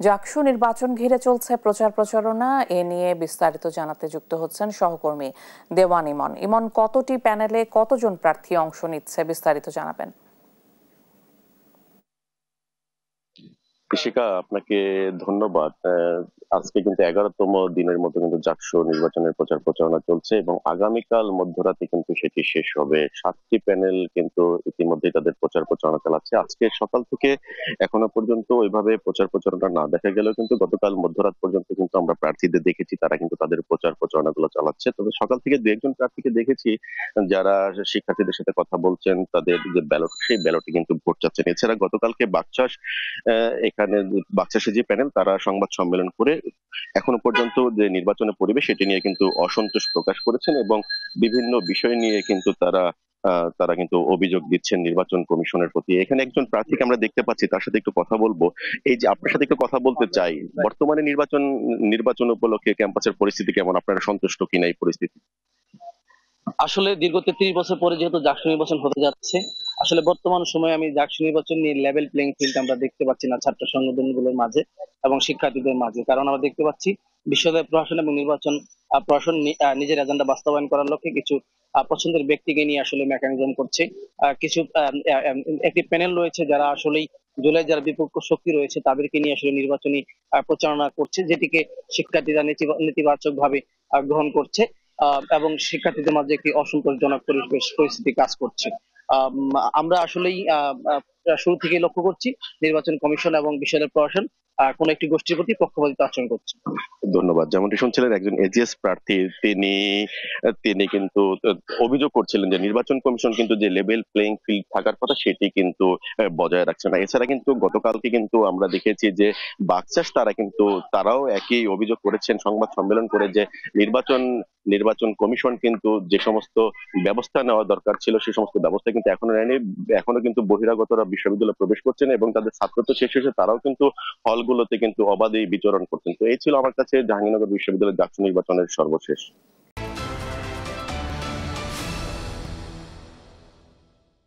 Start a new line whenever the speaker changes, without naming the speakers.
জাকসু নির্বাচন ঘিরে চলছে প্রচার প্রচারণা। এ নিয়ে বিস্তারিত জানাতে যুক্ত হচ্ছেন সহকর্মী দেওয়ান ইমন। ইমন, কতটি প্যানেলে কতজন প্রার্থী অংশ নিচ্ছে, বিস্তারিত জানাবেন।
কৃষিকা, আপনাকে ধন্যবাদ। আজকে কিন্তু 11তম দিনের মতো কিন্তু জাকসু নির্বাচনের প্রচার প্রচারণা চলছে এবং আগামীকাল মধ্যরাতে কিন্তু সেটি শেষ হবে। 7টি প্যানেল কিন্তু ইতিমধ্যেই তাদের প্রচার প্রচারণা চালাচ্ছে। আজকে সকাল থেকে এখনো পর্যন্ত ওইভাবে প্রচার প্রচারণা না দেখা গেলেও কিন্তু গতকাল মধ্যরাত পর্যন্ত কিন্তু আমরা প্রার্থীদের দেখেছি, তারা কিন্তু তাদের প্রচার প্রচারণা গুলো চালাচ্ছে। তবে সকাল থেকে দু একজন প্রার্থীকে দেখেছি যারা শিক্ষার্থীদের সাথে কথা বলছেন, তাদের যে ব্যালট সেই ব্যালটে কিন্তু ভোট চাচ্ছেন। এছাড়া গতকালকে বাকচাষ এখানে বাকচাষে যে প্যানেল, তারা সংবাদ সম্মেলন করে এখনো পর্যন্ত যে নির্বাচনের পরিবেশ সেটি নিয়ে কিন্তু অসন্তোষ প্রকাশ করেছেন এবং বিভিন্ন বিষয় নিয়ে কিন্তু তারা কিন্তু অভিযোগ দিচ্ছেন নির্বাচন কমিশনের প্রতি। এখানে একজন প্রার্থীকে আমরা দেখতে পাচ্ছি, তার সাথে একটু কথা বলবো। এই যে আপনার সাথে একটু কথা বলতে চাই, বর্তমানে নির্বাচন উপলক্ষে ক্যাম্পাসের পরিস্থিতি কেমন? আপনারা সন্তুষ্ট কিনা এই পরিস্থিতি?
আসলে দীর্ঘ 33 বছর পরে যেহেতু জাকসু নির্বাচন হতে যাচ্ছে, আসলে বর্তমান সময়ে আমি জাকসু নির্বাচন নিয়ে লেভেল প্লেইং ফিল্ড আমরা দেখতে পাচ্ছি না ছাত্র সংগঠনগুলোর মাঝে এবং শিক্ষার্থীদের মাঝে। কারণ আমরা দেখতে পাচ্ছি বিশ্ববিদ্যালয় প্রশাসন এবং নির্বাচন প্রশাসন নিজের এজেন্ডা বাস্তবায়ন করার লক্ষ্যে কিছু পছন্দের ব্যক্তিকে নিয়ে আসলে মেকানিজম করছে। কিছু একটি প্যানেল রয়েছে যারা আসলেই জুলাই যারা বিপক্ষ শক্তি রয়েছে তাদেরকে নিয়ে আসলে নির্বাচনী প্রচারণা করছে, যেটিকে শিক্ষার্থীরা নেতিবাচক ভাবে গ্রহণ করছে এবং শিক্ষার্থীদের মাঝে একটি অসন্তোষজনক পরিবেশ পরিস্থিতি কাজ করছে। আমরা আসলেই শুরু থেকেই লক্ষ্য করছি নির্বাচন কমিশন এবং বিশ্ববিদ্যালয় প্রশাসন কোন একটি গোষ্ঠীর প্রতি পক্ষপাতিত্ব আচরণ করছে।
ধন্যবাদ। যেমনটি শুনছিলেন, একজন এজিএস প্রার্থী তিনি তিনি কিন্তু অভিযোগ করছিলেন যে নির্বাচন কমিশন কিন্তু যে লেভেল প্লেইং ফিল্ড থাকার কথা সেটি কিন্তু বজায় রাখছে না। এছাড়া কিন্তু গতকালকে কিন্তু আমরা দেখেছি যে বাকচাষ তারাও একই অভিযোগ করেছেন সংবাদ সম্মেলন করে যে নির্বাচন কমিশন কিন্তু যে সমস্ত ব্যবস্থা নেওয়া দরকার ছিল সে সমস্ত ব্যবস্থা কিন্তু এখনো নেয়নি। এখনো কিন্তু বহিরাগতরা বিশ্ববিদ্যালয়ে প্রবেশ করছেন এবং তাদের ছাত্রত্ব শেষ হয়েছে, তারাও কিন্তু হলগুলোতে কিন্তু অবাধেই বিচরণ করছেন। তো এই ছিল আমার কাছে জাহাঙ্গীরনগর বিশ্ববিদ্যালয়ের জাকসু নির্বাচনের সর্বশেষ।